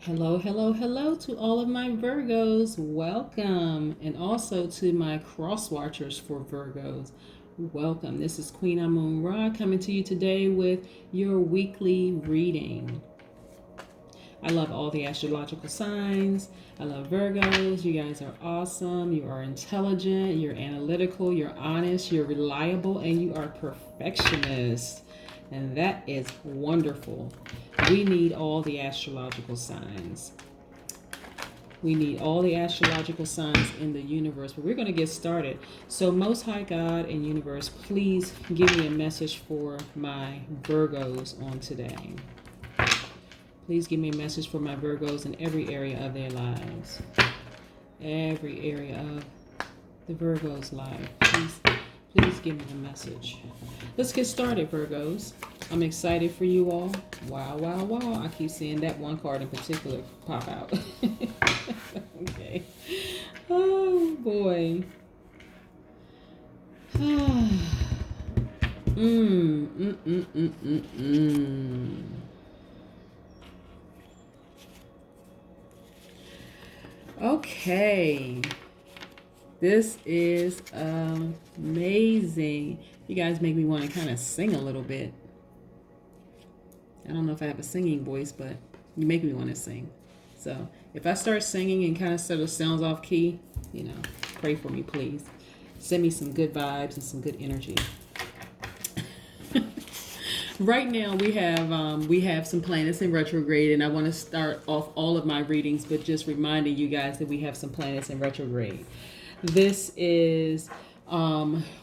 Hello, hello, hello to all of my Virgos. Welcome. And also to my cross watchers for Virgos. Welcome. This is Queen Amun Ra coming to you today with your weekly reading. I love all the astrological signs. I love Virgos. You guys are awesome. You are intelligent. You're analytical. You're honest. You're reliable. And you are perfectionists. And that is wonderful. We need all the astrological signs. We need all the astrological signs in the universe. But we're going to get started. So, Most High God and Universe, please give me a message for my Virgos on today. Please give me a message for my Virgos in every area of their lives. Every area of the Virgos' life. Please give me the message. Let's get started, Virgos. I'm excited for you all. Wow, wow, wow. I keep seeing that one card in particular pop out. Okay. Oh, boy. Okay. This is amazing. You guys make me want to kind of sing a little bit. I don't know if I have a singing voice, but you make me want to sing. So if I start singing and kind of sort of sounds off key, pray for me, please. Send me some good vibes and some good energy. Right now we have some planets in retrograde, and I want to start off all of my readings, but just reminding you guys that we have some planets in retrograde. This is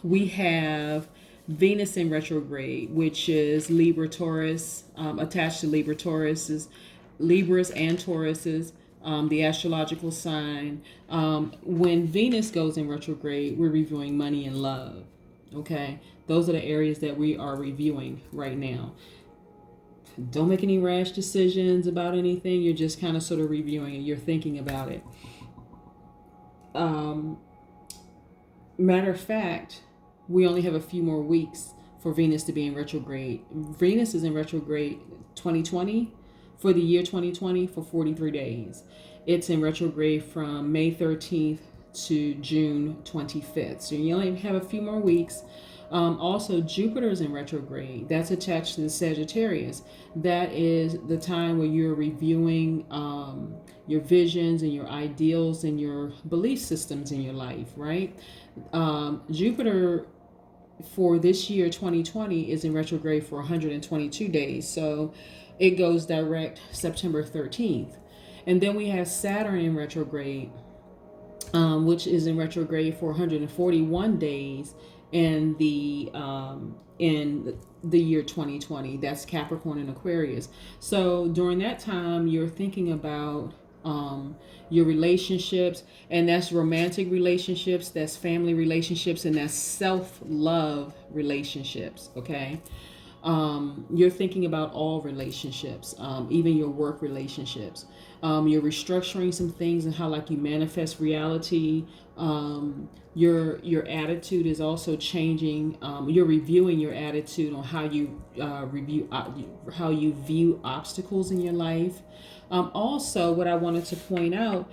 we have Venus in retrograde, which is Libra, Taurus, attached to Libra, Tauruses, Libras and Tauruses, the astrological sign. When Venus goes in retrograde, we're reviewing money and love. Okay, those are the areas that we are reviewing right now. Don't make any rash decisions about anything. You're just kind of sort of reviewing it. You're thinking about it. Matter of fact, we only have a few more weeks for Venus to be in retrograde. Venus is in retrograde 2020 for the year 2020 for 43 days. It's in retrograde from May 13th to June 25th. So you only have a few more weeks. Also, Jupiter's in retrograde. That's attached to the Sagittarius. That is the time where you're reviewing your visions and your ideals and your belief systems in your life, right? Jupiter for this year 2020 is in retrograde for 122 days. So it goes direct September 13th. And then we have Saturn in retrograde, which is in retrograde for 141 days in the year 2020. That's Capricorn and Aquarius. So during that time, you're thinking about your relationships, and that's romantic relationships, that's family relationships, and that's self-love relationships. Okay. You're thinking about all relationships, even your work relationships. You're restructuring some things and how like you manifest reality. Your attitude is also changing. You're reviewing your attitude on how you how you view obstacles in your life. Also, what I wanted to point out,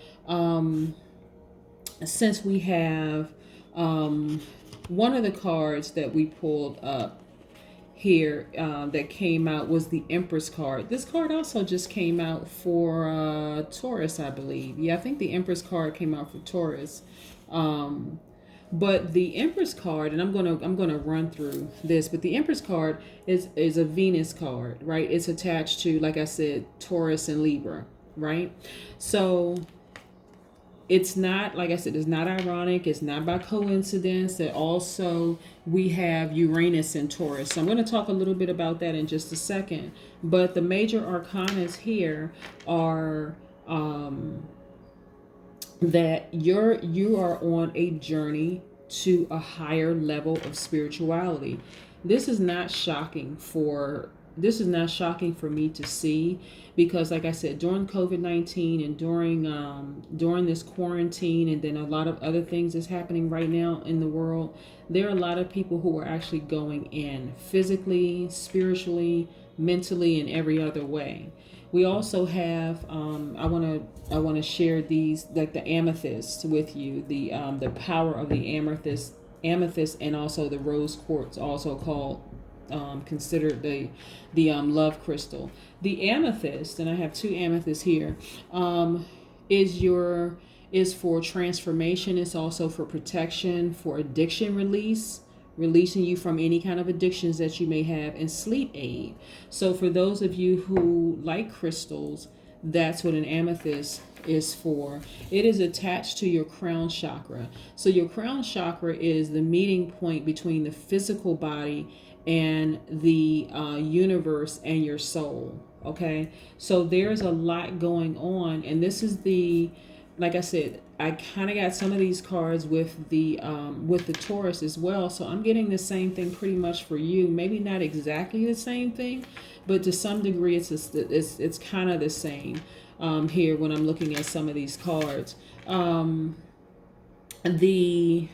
since we have one of the cards that we pulled up here that came out was the Empress card. This card also just came out for Taurus, I believe. Yeah, I think the Empress card came out for Taurus. But the Empress card, and I'm gonna run through this, but the Empress card is a Venus card, right? It's attached to, like I said, Taurus and Libra, right? So it's not, like I said, it's not ironic. It's not by coincidence that also we have Uranus in Taurus. So I'm going to talk a little bit about that in just a second. But the major arcanas here are that you are on a journey to a higher level of spirituality. This is not shocking for me to see, because like I said, during COVID-19 and during this quarantine, and then a lot of other things that's happening right now in the world, there are a lot of people who are actually going in physically, spiritually, mentally, and every other way. We also have I want to share these, like the amethyst with you, the power of the amethyst, and also the rose quartz, also called considered the love crystal. The amethyst, and I have two amethysts here, is your is for transformation. It's also for protection, for addiction release, releasing you from any kind of addictions that you may have, and sleep aid. So for those of you who like crystals, that's what an amethyst is for. It is attached to your crown chakra. So your crown chakra is the meeting point between the physical body and the universe and your soul. Okay, so there's a lot going on, and this is the, like I said, I kind of got some of these cards with the Taurus as well. So I'm getting the same thing pretty much for you. Maybe not exactly the same thing, but to some degree, it's kind of the same here when I'm looking at some of these cards. The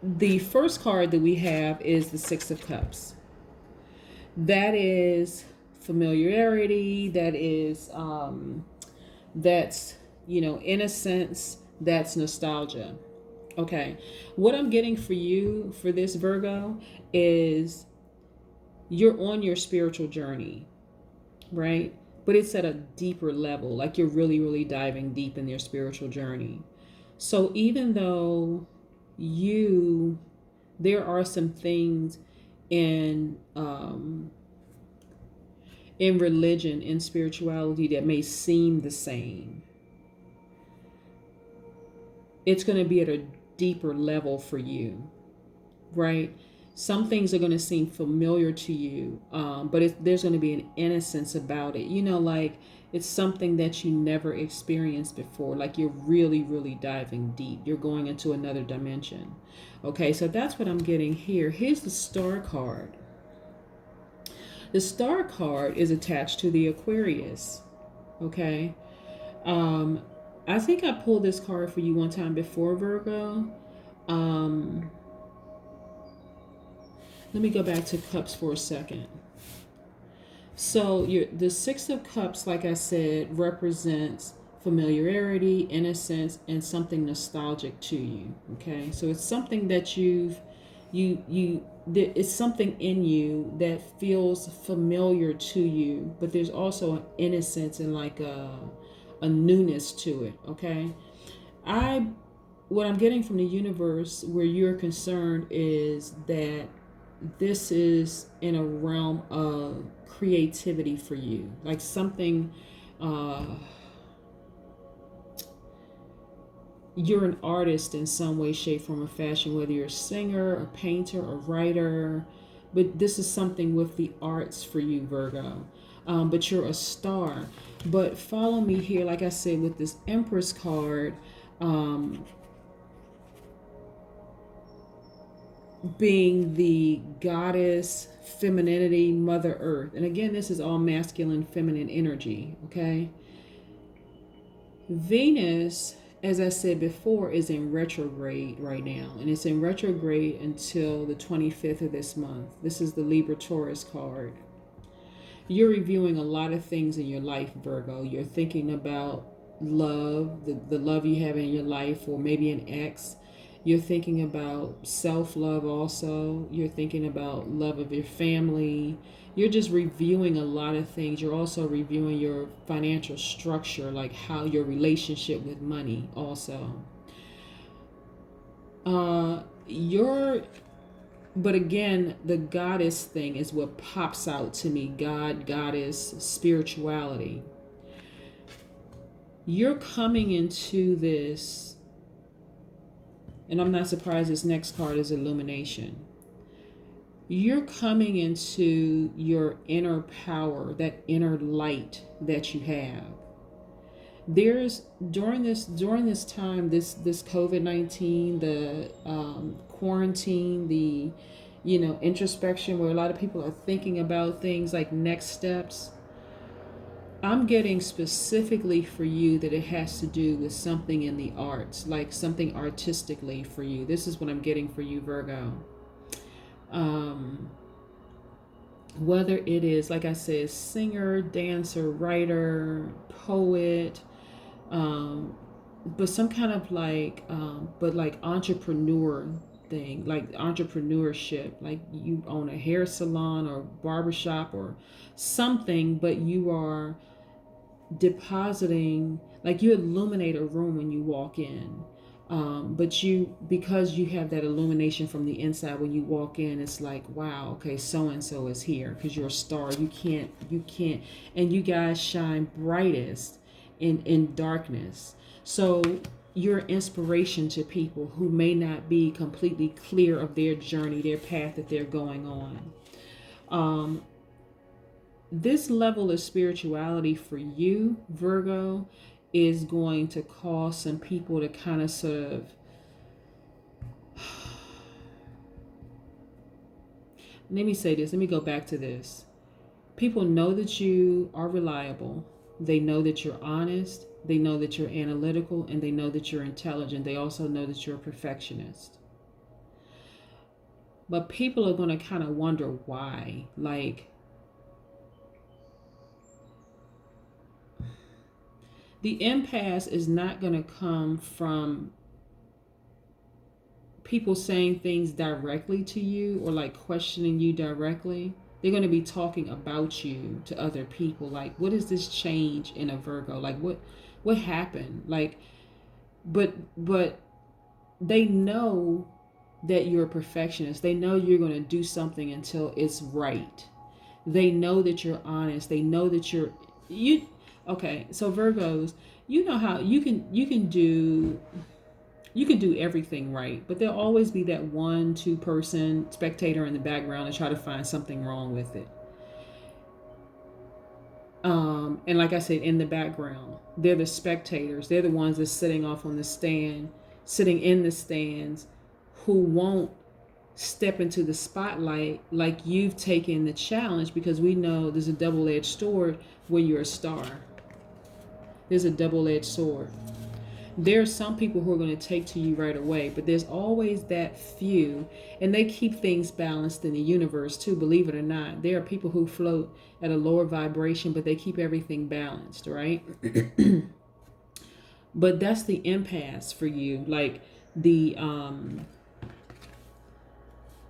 the first card that we have is the Six of Cups. That is familiarity. That's, innocence. That's nostalgia. Okay. What I'm getting for you for this, Virgo, is you're on your spiritual journey, right? But it's at a deeper level. Like you're really, really diving deep in your spiritual journey. So even though there are some things in religion, in spirituality, that may seem the same, it's going to be at a deeper level for you, right? Some things are going to seem familiar to you, but there's going to be an innocence about it. Like it's something that you never experienced before. Like you're really, really diving deep. You're going into another dimension. Okay, so that's what I'm getting here. Here's the Star card. The Star card is attached to the Aquarius. Okay. I think I pulled this card for you one time before, Virgo. Let me go back to Cups for a second. So the Six of Cups, like I said, represents familiarity, innocence, and something nostalgic to you. Okay, so it's something that it's something in you that feels familiar to you, but there's also an innocence and like a newness to it. Okay, what I'm getting from the universe where you're concerned is that this is in a realm of creativity for you, like something you're an artist in some way, shape, form, or fashion, whether you're a singer, a painter, a writer, but this is something with the arts for you, Virgo. But you're a star. But follow me here, like I said, with this Empress card, being the goddess, femininity, Mother Earth. And again, this is all masculine, feminine energy, okay? Venus, as I said before, is in retrograde right now. And it's in retrograde until the 25th of this month. This is the Libra Taurus card. You're reviewing a lot of things in your life, Virgo. You're thinking about love, the love you have in your life, or maybe an ex. You're thinking about self-love also. You're thinking about love of your family. You're just reviewing a lot of things. You're also reviewing your financial structure, like how your relationship with money also. But again, the goddess thing is what pops out to me. God, goddess, spirituality. You're coming into this, and I'm not surprised this next card is illumination. You're coming into your inner power, that inner light that you have. There's during this time, this COVID-19, the quarantine, the introspection, where a lot of people are thinking about things like next steps. I'm getting specifically for you that it has to do with something in the arts, like something artistically for you. This is what I'm getting for you, Virgo. whether it is, like I said, singer, dancer, writer, poet, um, but some kind of like, but like entrepreneur thing, like entrepreneurship, like you own a hair salon or barbershop or something, but you are depositing, like you illuminate a room when you walk in. But you, because you have that illumination from the inside when you walk in, it's like, wow, okay, so and so is here, because you're a star. You can't, and you guys shine brightest in darkness. So you're inspiration to people who may not be completely clear of their journey, their path that they're going on. This level of spirituality for you, Virgo, is going to cause some people to kind of sort of, let me say this, let me go back to this. People know that you are reliable. They know that you're honest. They know that you're analytical, and they know that you're intelligent. They also know that you're a perfectionist. But people are going to kind of wonder why. Like, the impasse is not going to come from people saying things directly to you or like questioning you directly. They're going to be talking about you to other people. Like, what is this change in a Virgo? Like, what happened? Like, but they know that you're a perfectionist. They know you're going to do something until it's right. They know that you're honest. They know that you okay, so Virgos, you know how you can do everything right, but there'll always be that 1-2 person spectator in the background and try to find something wrong with it. And like I said, in the background, they're the spectators. They're the ones that's sitting in the stands, who won't step into the spotlight like you've taken the challenge, because we know there's a double-edged sword when you're a star. There's a double-edged sword. There are some people who are going to take to you right away, but there's always that few, and they keep things balanced in the universe too, believe it or not. There are people who float at a lower vibration, but they keep everything balanced, right? But that's the impasse for you. Like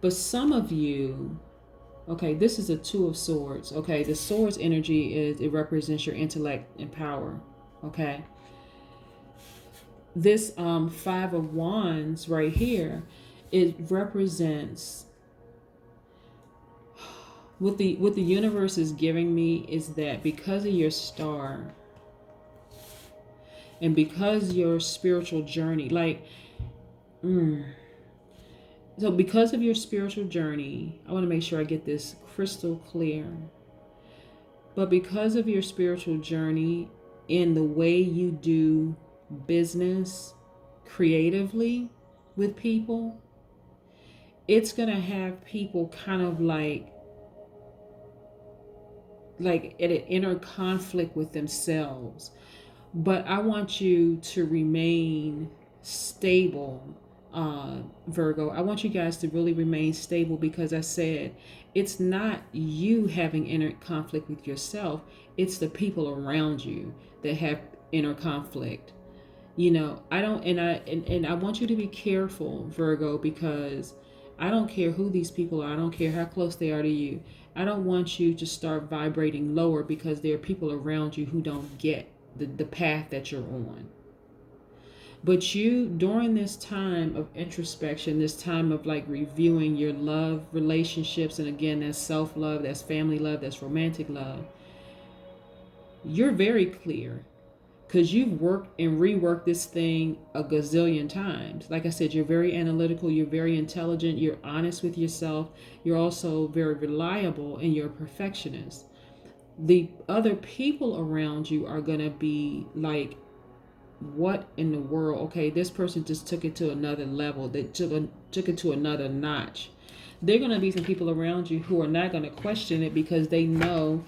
but some of you, okay, this is a Two of Swords. Okay, the Swords energy it represents your intellect and power. Okay, this Five of Wands right here, it represents what the universe is giving me is that because of your star and because your spiritual journey, so because of your spiritual journey, I want to make sure I get this crystal clear. But because of your spiritual journey in the way you do business creatively with people, it's going to have people kind of like at an inner conflict with themselves. But I want you to remain stable, Virgo. I want you guys to really remain stable, because I said it's not you having inner conflict with yourself. It's the people around you that have inner conflict. I don't, and I want you to be careful, Virgo, because I don't care who these people are. I don't care how close they are to you. I don't want you to start vibrating lower because there are people around you who don't get the path that you're on. But you, during this time of introspection, this time of like reviewing your love relationships, and again, that's self-love, that's family love, that's romantic love, you're very clear, because you've worked and reworked this thing a gazillion times. Like I said, you're very analytical, you're very intelligent, you're honest with yourself, you're also very reliable, and you're a perfectionist. The other people around you are going to be like, what in the world? Okay, this person just took it to another level. They took it to another notch. There are going to be some people around you who are not going to question it, because they know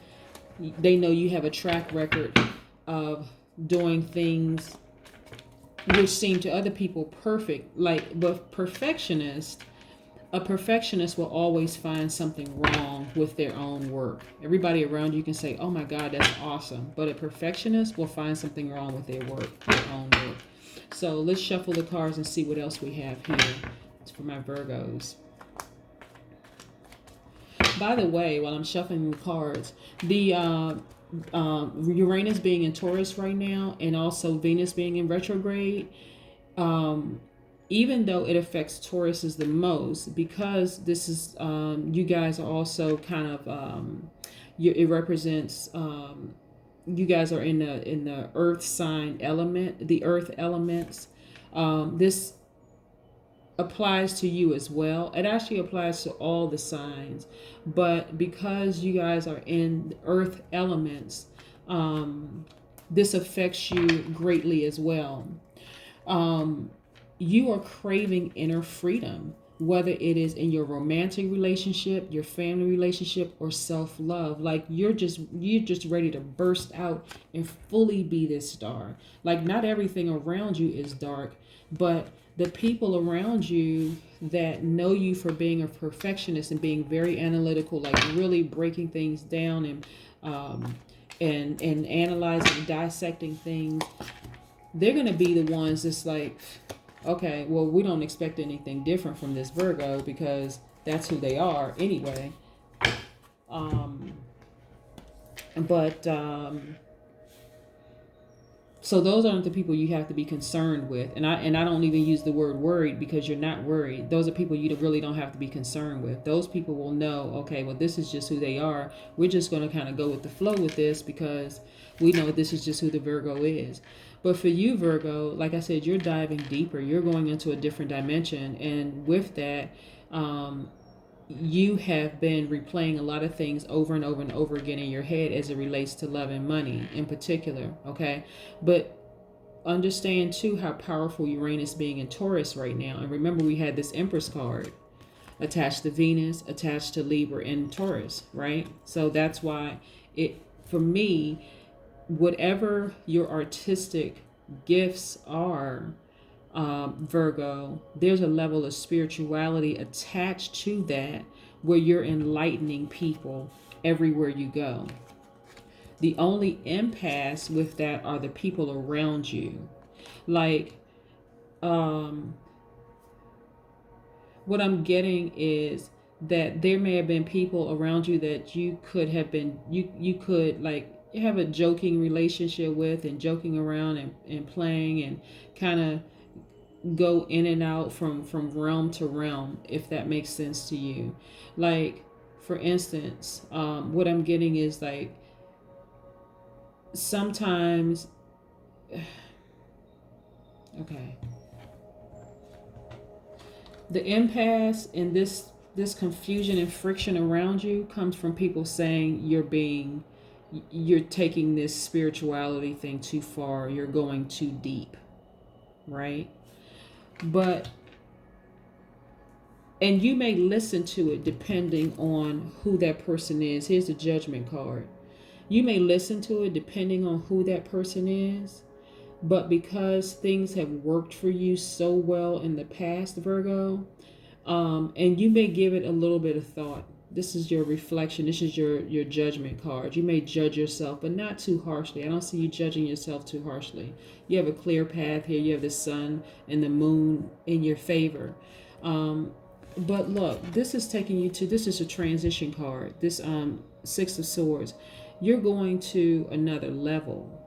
you have a track record of doing things which seem to other people perfect. But perfectionists, A perfectionist will always find something wrong with their own work. Everybody around you can say, oh my God, that's awesome. But a perfectionist will find something wrong with their work, their own work. So let's shuffle the cards and see what else we have here for my Virgos. By the way, while I'm shuffling the cards, the Uranus being in Taurus right now and also Venus being in retrograde, even though it affects Tauruses the most, because this is you guys are also kind of it represents you guys are in the Earth sign element, the Earth elements. This applies to you as well. It actually applies to all the signs, but because you guys are in Earth elements, this affects you greatly as well. You are craving inner freedom, whether it is in your romantic relationship, your family relationship, or self-love. Like you're just ready to burst out and fully be this star. Like not everything around you is dark, but the people around you that know you for being a perfectionist and being very analytical, like really breaking things down and analyzing, dissecting things, they're gonna be the ones that's like, okay, well, we don't expect anything different from this Virgo because that's who they are anyway. But so those aren't the people you have to be concerned with, and I don't even use the word worried because you're not worried. Those are people you really don't have to be concerned with. Those people will know, okay, well, this is just who they are. We're just going to kind of go with the flow with this because we know this is just who the Virgo is. But for you, Virgo, like I said, you're diving deeper. You're going into a different dimension, and with that, you have been replaying a lot of things over and over and over again in your head as it relates to love and money in particular, okay? But understand too how powerful Uranus being in Taurus right now. And remember, we had this Empress card attached to Venus, attached to Libra and Taurus, right? So that's why for me, whatever your artistic gifts are, Virgo, there's a level of spirituality attached to that where you're enlightening people everywhere you go. The only impasse with that are the people around you. Like, what I'm getting is that there may have been people around you that you could have been, you could like have a joking relationship with and joking around and playing and kind of go in and out from realm to realm, if that makes sense to you. Like, for instance, what I'm getting is like sometimes okay, the impasse in this confusion and friction around you comes from people saying you're taking this spirituality thing too far, you're going too deep, right? But and you may listen to it depending on who that person is. Here's the Judgment card. You may listen to it depending on who that person is, but because things have worked for you so well in the past, Virgo, and you may give it a little bit of thought. This is your reflection. This is your Judgment card. You may judge yourself, but not too harshly. I don't see you judging yourself too harshly. You have a clear path here. You have the sun and the moon in your favor. But look, this is taking you to, this is a transition card. This Six of Swords. You're going to another level,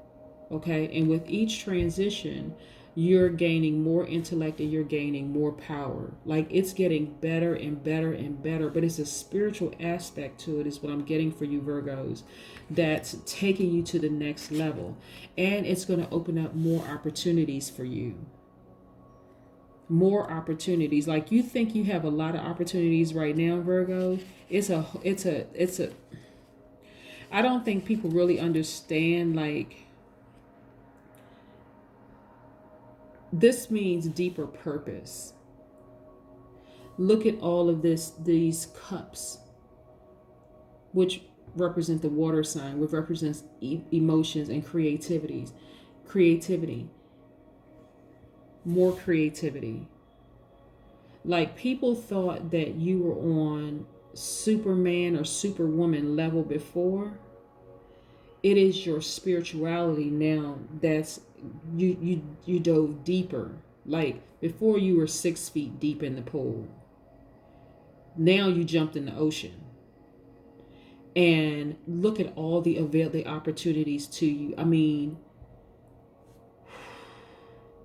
okay? And with each transition, you're gaining more intellect and you're gaining more power. Like it's getting better and better and better, but it's a spiritual aspect to it is what I'm getting for you Virgos, that's taking you to the next level. And it's going to open up more opportunities for you. More opportunities. Like you think you have a lot of opportunities right now, Virgo. It's a I don't think people really understand, like, this means deeper purpose. Look at all of these cups, which represent the water sign, which represents emotions and creativity, more creativity. Like, people thought that you were on Superman or Superwoman level before. It is your spirituality now that's you dove deeper. Like, before, you were 6 feet deep in the pool. Now you jumped in the ocean. And look at all the opportunities to you. I mean,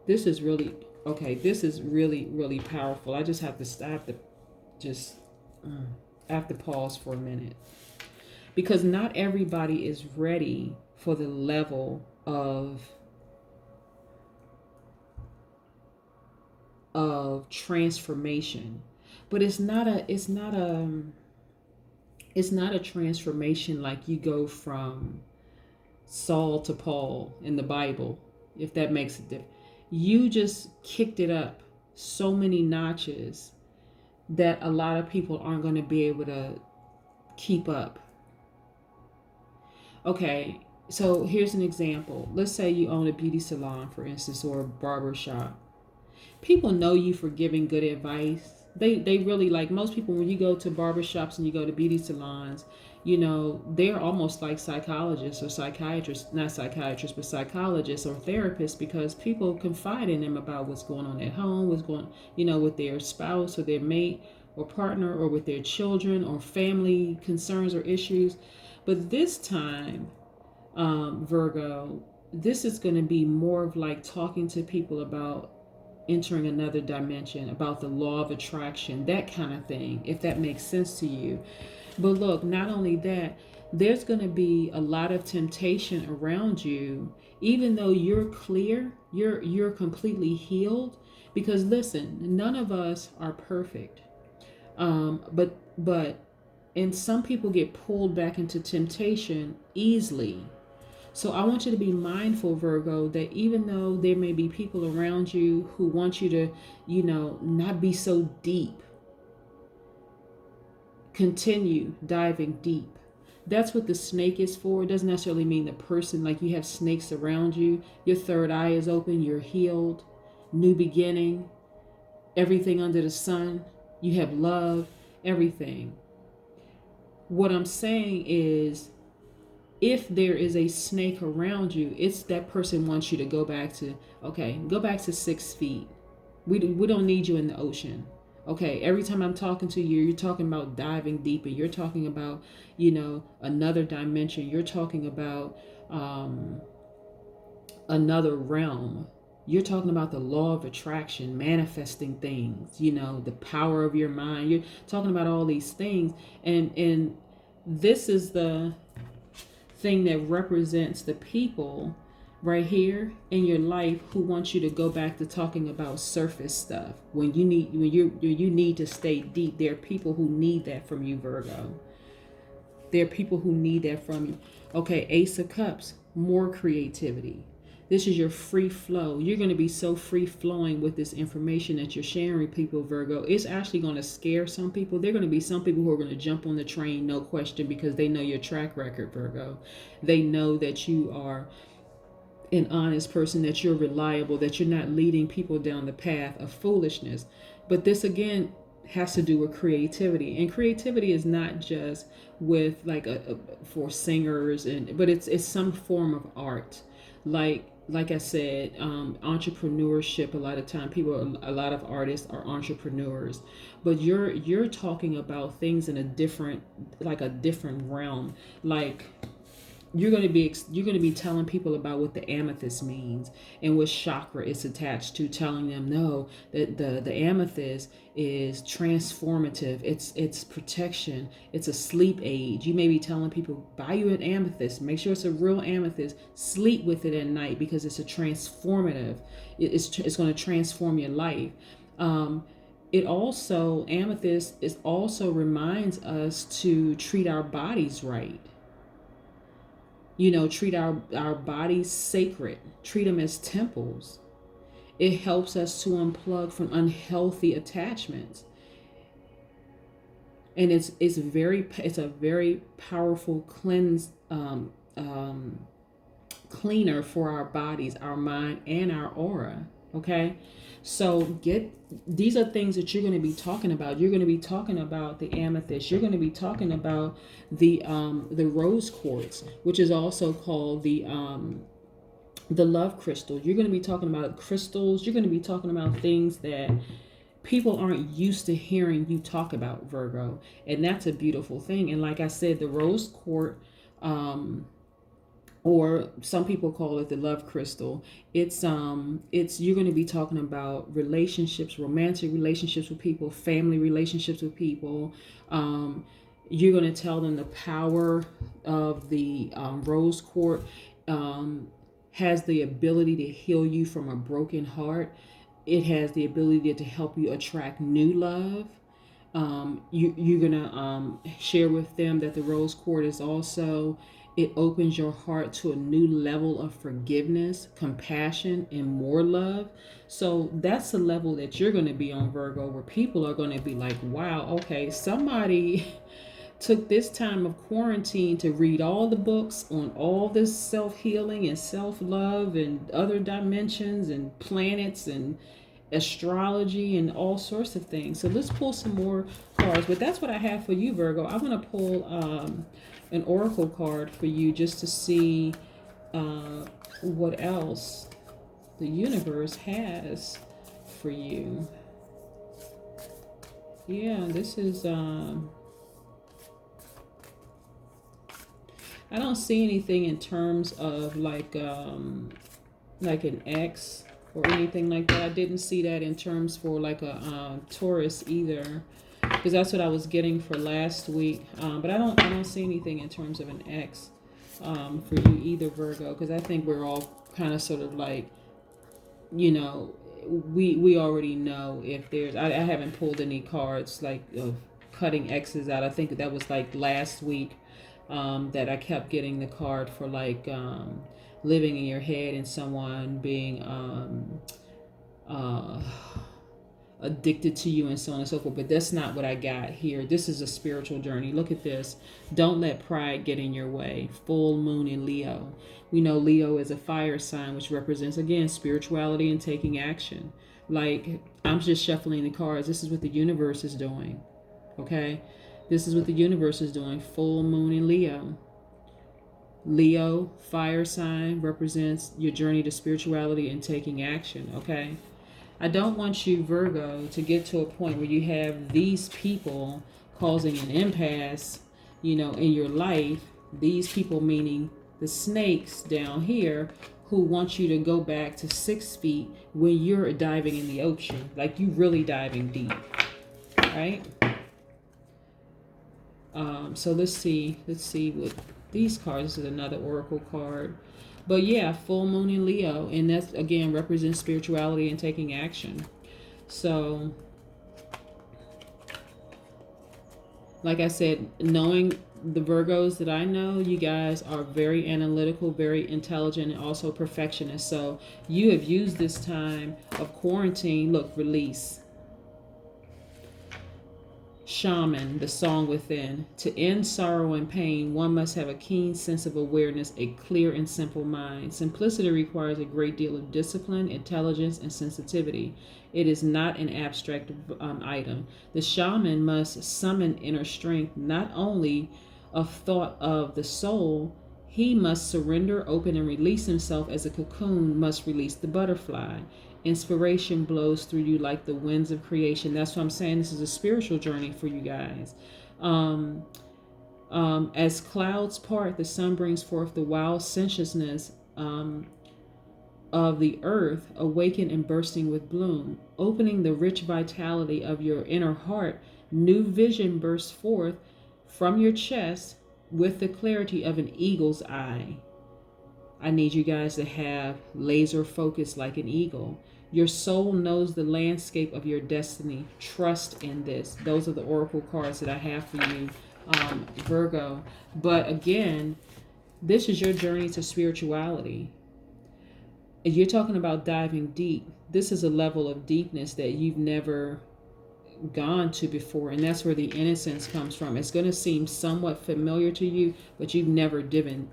this is really okay. This is really, really powerful. I just have to stop. Just I have to pause for a minute, because not everybody is ready for the level of transformation. But it's not a transformation like you go from Saul to Paul in the Bible, if that makes a difference. You just kicked it up so many notches that a lot of people aren't going to be able to keep up. Okay, so here's an example. Let's say you own a beauty salon, for instance, or a barber shop. People know you for giving good advice. They really, like most people, when you go to barbershops and you go to beauty salons, they're almost like psychologists or psychiatrists, not psychiatrists, but psychologists or therapists, because people confide in them about what's going on at home, what's going, with their spouse or their mate or partner, or with their children or family concerns or issues. But this time, Virgo, this is going to be more of like talking to people about entering another dimension, about the law of attraction, that kind of thing, if that makes sense to you. But look, not only that, there's going to be a lot of temptation around you, even though you're clear, you're completely healed. Because listen, none of us are perfect. But and some people get pulled back into temptation easily. So I want you to be mindful, Virgo, that even though there may be people around you who want you to, not be so deep, continue diving deep. That's what the snake is for. It doesn't necessarily mean the person, like you have snakes around you. Your third eye is open. You're healed. New beginning. Everything under the sun. You have love. Everything. What I'm saying is, if there is a snake around you, it's that person wants you to go back to 6 feet. We don't need you in the ocean. Okay, every time I'm talking to you, you're talking about diving deeper. You're talking about, another dimension. You're talking about another realm. You're talking about the law of attraction, manifesting things, the power of your mind. You're talking about all these things. And this is the thing that represents the people right here in your life who want you to go back to talking about surface stuff when you need to stay deep. There are people who need that from you, Virgo. There are people who need that from you. Okay, Ace of Cups, more creativity. This is your free flow. You're going to be so free flowing with this information that you're sharing with people, Virgo. It's actually going to scare some people. There are going to be some people who are going to jump on the train, no question, because they know your track record, Virgo. They know that you are an honest person, that you're reliable, that you're not leading people down the path of foolishness. But this, again, has to do with creativity. And creativity is not just with like for singers, but it's some form of art. Like I said, entrepreneurship. A lot of time, a lot of artists are entrepreneurs, but you're talking about things in a different realm. Like, you're going to be telling people about what the amethyst means and what chakra it's attached to, telling them, no, that the amethyst is transformative, it's protection, it's a sleep aid. You may be telling people, buy you an amethyst, make sure it's a real amethyst, sleep with it at night, because it's a transformative, it's going to transform your life. Amethyst also reminds us to treat our bodies right. Treat our bodies sacred, treat them as temples. It helps us to unplug from unhealthy attachments. And it's a very powerful cleaner for our bodies, our mind, and our aura. Okay. So these are things that you're going to be talking about. You're going to be talking about the amethyst. You're going to be talking about the rose quartz, which is also called the love crystal. You're going to be talking about crystals. You're going to be talking about things that people aren't used to hearing you talk about, Virgo. And that's a beautiful thing. And like I said, the rose quartz, or some people call it the love crystal, it's you're going to be talking about relationships, romantic relationships with people, family relationships with people. You're going to tell them the power of the rose quartz has the ability to heal you from a broken heart. It has the ability to help you attract new love. You're gonna share with them that the rose quartz is also, it opens your heart to a new level of forgiveness, compassion, and more love. So that's the level that you're going to be on, Virgo, where people are going to be like, wow, okay, somebody took this time of quarantine to read all the books on all this self-healing and self-love and other dimensions and planets and astrology and all sorts of things. So let's pull some more cards. But that's what I have for you, Virgo. I want to pull an oracle card for you just to see what else the universe has for you. Yeah, this is I don't see anything in terms of like an X or anything like that. I didn't see that in terms for like a Taurus either, because that's what I was getting for last week. But I don't see anything in terms of an X for you either, Virgo, because I think we're all kind of sort of like, you know, we already know if there's. I haven't pulled any cards like of cutting X's out. I think that was like last week that I kept getting the card for like living in your head and someone being addicted to you and so on and so forth. But that's not what I got here. This is a spiritual journey. Look at this. Don't let pride get in your way. Full moon in Leo. We know Leo is a fire sign, which represents, again, spirituality and taking action. Like, I'm just shuffling the cards. This is what the universe is doing. Okay? This is what the universe is doing. Full moon in Leo. Leo, fire sign, represents your journey to spirituality and taking action. Okay? I don't want you, Virgo, to get to a point where you have these people causing an impasse, you know, in your life. These people meaning the snakes down here who want you to go back to 6 feet when you're diving in the ocean. Like you really diving deep, right? So let's see what these cards. This is another oracle card. But yeah, full moon in Leo, and that again represents spirituality and taking action. So like I said, knowing the Virgos that I know, you guys are very analytical, very intelligent, and also perfectionists. So you have used this time of quarantine. Look, release. Shaman, the song within. To end sorrow and pain, one must have a keen sense of awareness, a clear and simple mind. Simplicity requires a great deal of discipline, intelligence, and sensitivity. It is not an abstract item. The shaman must summon inner strength, not only of thought of the soul. He must surrender, open, and release himself as a cocoon must release the butterfly. Inspiration blows through you like the winds of creation. That's what I'm saying. This is a spiritual journey for you guys. As clouds part, the sun brings forth the wild sensuousness of the earth, awakened and bursting with bloom. Opening the rich vitality of your inner heart, new vision bursts forth from your chest with the clarity of an eagle's eye. I need you guys to have laser focus like an eagle. Your soul knows the landscape of your destiny. Trust in this. Those are the oracle cards that I have for you, Virgo. But again, this is your journey to spirituality. If you're talking about diving deep, this is a level of deepness that you've never gone to before, and that's where the innocence comes from. It's going to seem somewhat familiar to you, but you've never dived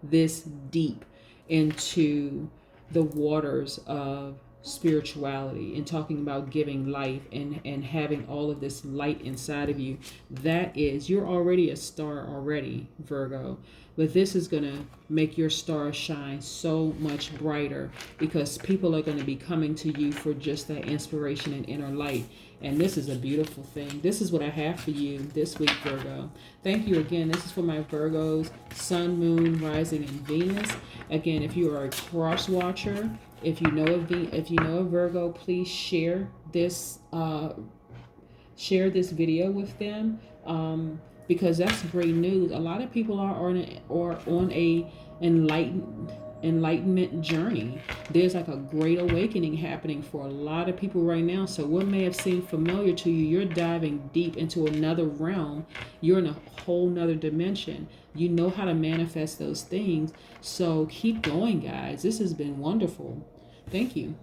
this deep into the waters of spirituality and talking about giving life and having all of this light inside of you. That is, you're already a star already, Virgo, but this is going to make your star shine so much brighter because people are going to be coming to you for just that inspiration and inner light. And this is a beautiful thing. This is what I have for you this week, Virgo. Thank you again. This is for my Virgos, Sun, Moon, Rising, and Venus. Again, if you are a cross watcher, if you know a Virgo, please share this video with them, because that's great news. A lot of people are on a enlightenment journey. There's like a great awakening happening for a lot of people right now. So what may have seemed familiar to you, you're diving deep into another realm. You're in a whole nother dimension. You know how to manifest those things. So keep going, guys. This has been wonderful. Thank you.